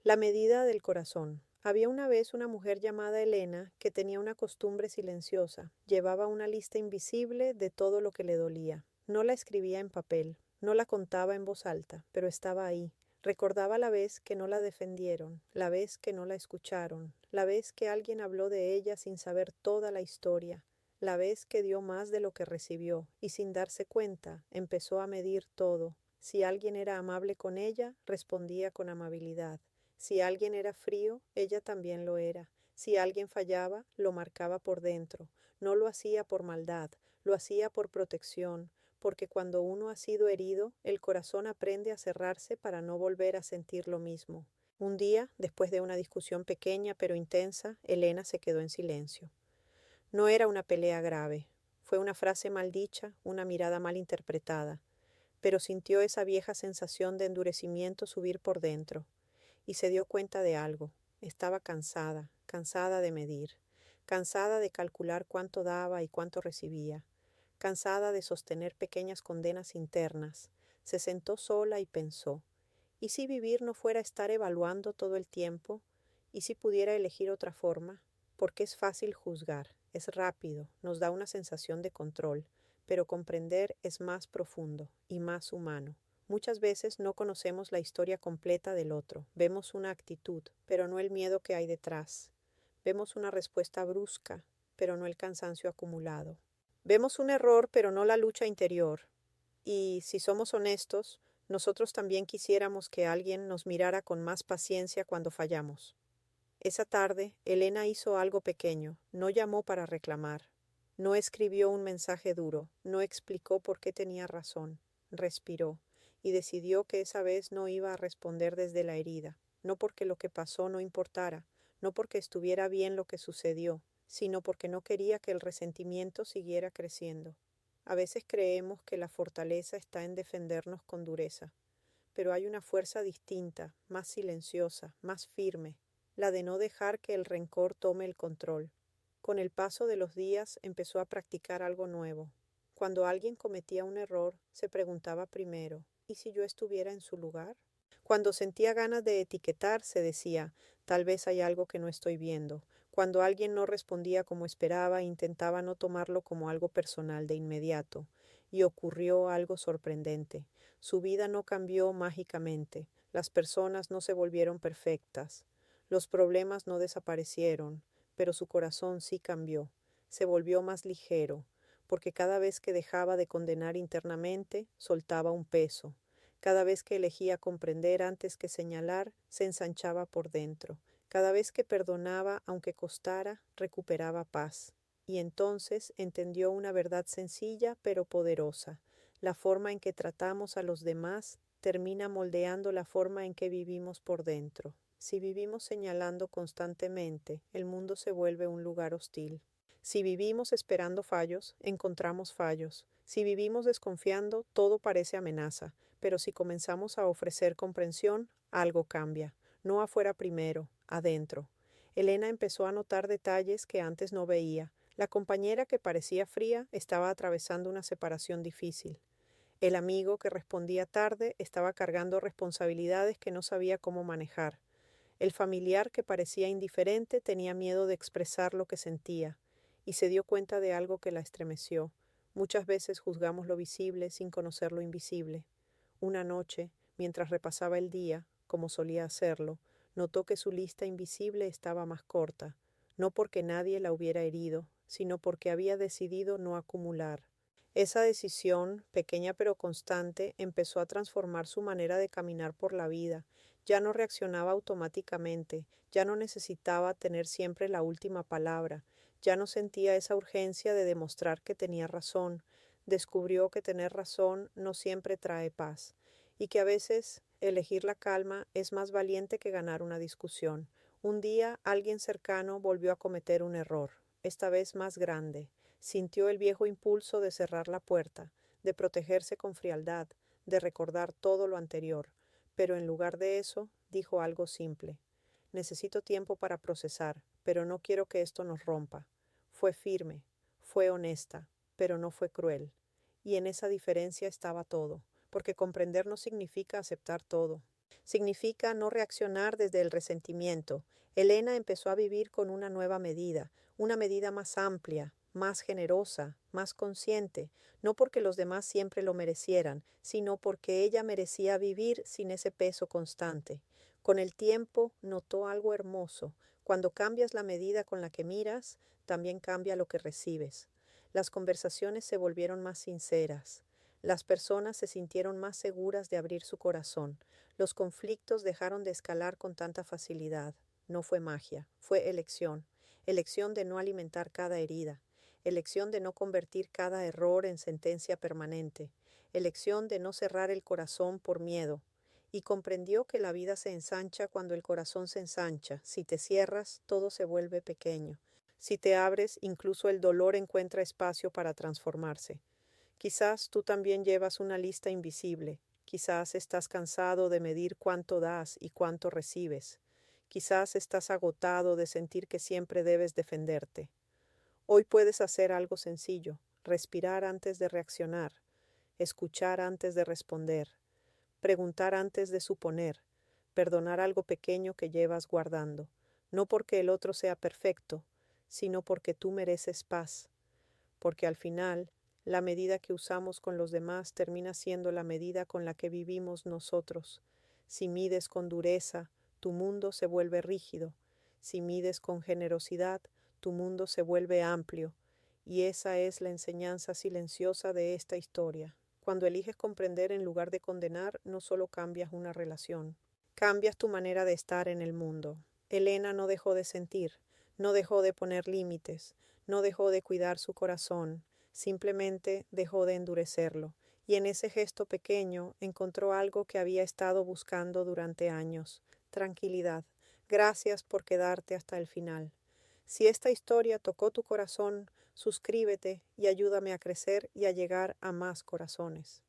La medida del corazón. Había una vez una mujer llamada Elena que tenía una costumbre silenciosa. Llevaba una lista invisible de todo lo que le dolía. No la escribía en papel, no la contaba en voz alta, pero estaba ahí. Recordaba la vez que no la defendieron, la vez que no la escucharon, la vez que alguien habló de ella sin saber toda la historia, la vez que dio más de lo que recibió y sin darse cuenta empezó a medir todo. Si alguien era amable con ella, respondía con amabilidad. Si alguien era frío, ella también lo era. Si alguien fallaba, lo marcaba por dentro. No lo hacía por maldad, lo hacía por protección, porque cuando uno ha sido herido, el corazón aprende a cerrarse para no volver a sentir lo mismo. Un día, después de una discusión pequeña pero intensa, Elena se quedó en silencio. No era una pelea grave, fue una frase mal dicha, una mirada mal interpretada, pero sintió esa vieja sensación de endurecimiento subir por dentro y se dio cuenta de algo. Estaba cansada, cansada de medir, cansada de calcular cuánto daba y cuánto recibía, cansada de sostener pequeñas condenas internas. Se sentó sola y pensó, ¿y si vivir no fuera estar evaluando todo el tiempo? ¿Y si pudiera elegir otra forma? Porque es fácil juzgar, es rápido, nos da una sensación de control, pero comprender es más profundo y más humano. Muchas veces no conocemos la historia completa del otro, vemos una actitud, pero no el miedo que hay detrás. Vemos una respuesta brusca, pero no el cansancio acumulado. Vemos un error, pero no la lucha interior. Y, si somos honestos, nosotros también quisiéramos que alguien nos mirara con más paciencia cuando fallamos. Esa tarde, Elena hizo algo pequeño, no llamó para reclamar, no escribió un mensaje duro, no explicó por qué tenía razón, respiró y decidió que esa vez no iba a responder desde la herida, no porque lo que pasó no importara, no porque estuviera bien lo que sucedió, sino porque no quería que el resentimiento siguiera creciendo. A veces creemos que la fortaleza está en defendernos con dureza, pero hay una fuerza distinta, más silenciosa, más firme, la de no dejar que el rencor tome el control. Con el paso de los días empezó a practicar algo nuevo. Cuando alguien cometía un error, se preguntaba primero, ¿y si yo estuviera en su lugar? Cuando sentía ganas de etiquetar, se decía, tal vez hay algo que no estoy viendo. Cuando alguien no respondía como esperaba, intentaba no tomarlo como algo personal de inmediato. Y ocurrió algo sorprendente. Su vida no cambió mágicamente. Las personas no se volvieron perfectas. Los problemas no desaparecieron, pero su corazón sí cambió. Se volvió más ligero, porque cada vez que dejaba de condenar internamente, soltaba un peso. Cada vez que elegía comprender antes que señalar, se ensanchaba por dentro. Cada vez que perdonaba, aunque costara, recuperaba paz. Y entonces entendió una verdad sencilla pero poderosa. La forma en que tratamos a los demás termina moldeando la forma en que vivimos por dentro. Si vivimos señalando constantemente, el mundo se vuelve un lugar hostil. Si vivimos esperando fallos, encontramos fallos. Si vivimos desconfiando, todo parece amenaza. Pero si comenzamos a ofrecer comprensión, algo cambia. No afuera primero, adentro. Elena empezó a notar detalles que antes no veía. La compañera que parecía fría estaba atravesando una separación difícil. El amigo que respondía tarde estaba cargando responsabilidades que no sabía cómo manejar. El familiar que parecía indiferente tenía miedo de expresar lo que sentía, y se dio cuenta de algo que la estremeció. Muchas veces juzgamos lo visible sin conocer lo invisible. Una noche, mientras repasaba el día, como solía hacerlo, notó que su lista invisible estaba más corta, no porque nadie la hubiera herido, sino porque había decidido no acumular. Esa decisión, pequeña pero constante, empezó a transformar su manera de caminar por la vida. Ya no reaccionaba automáticamente, ya no necesitaba tener siempre la última palabra, ya no sentía esa urgencia de demostrar que tenía razón. Descubrió que tener razón no siempre trae paz, y que a veces elegir la calma es más valiente que ganar una discusión. Un día alguien cercano volvió a cometer un error, esta vez más grande. Sintió el viejo impulso de cerrar la puerta, de protegerse con frialdad, de recordar todo lo anterior, pero en lugar de eso, dijo algo simple. Necesito tiempo para procesar, pero no quiero que esto nos rompa. Fue firme, fue honesta, pero no fue cruel. Y en esa diferencia estaba todo, porque comprender no significa aceptar todo. Significa no reaccionar desde el resentimiento. Elena empezó a vivir con una medida más amplia, más generosa, más consciente, no porque los demás siempre lo merecieran, sino porque ella merecía vivir sin ese peso constante. Con el tiempo notó algo hermoso. Cuando cambias la medida con la que miras, también cambia lo que recibes. Las conversaciones se volvieron más sinceras. Las personas se sintieron más seguras de abrir su corazón. Los conflictos dejaron de escalar con tanta facilidad. No fue magia, fue elección. Elección de no alimentar cada herida. Elección de no convertir cada error en sentencia permanente. Elección de no cerrar el corazón por miedo. Y comprendió que la vida se ensancha cuando el corazón se ensancha. Si te cierras, todo se vuelve pequeño. Si te abres, incluso el dolor encuentra espacio para transformarse. Quizás tú también llevas una lista invisible. Quizás estás cansado de medir cuánto das y cuánto recibes. Quizás estás agotado de sentir que siempre debes defenderte. Hoy puedes hacer algo sencillo: respirar antes de reaccionar, escuchar antes de responder, preguntar antes de suponer, perdonar algo pequeño que llevas guardando, no porque el otro sea perfecto, sino porque tú mereces paz, porque al final la medida que usamos con los demás termina siendo la medida con la que vivimos nosotros. Si mides con dureza, tu mundo se vuelve rígido. Si mides con generosidad, tu mundo se vuelve amplio. Y esa es la enseñanza silenciosa de esta historia. Cuando eliges comprender en lugar de condenar, no solo cambias una relación, cambias tu manera de estar en el mundo. Elena no dejó de sentir, no dejó de poner límites, no dejó de cuidar su corazón, simplemente dejó de endurecerlo, y en ese gesto pequeño encontró algo que había estado buscando durante años: tranquilidad. Gracias por quedarte hasta el final. Si esta historia tocó tu corazón, suscríbete y ayúdame a crecer y a llegar a más corazones.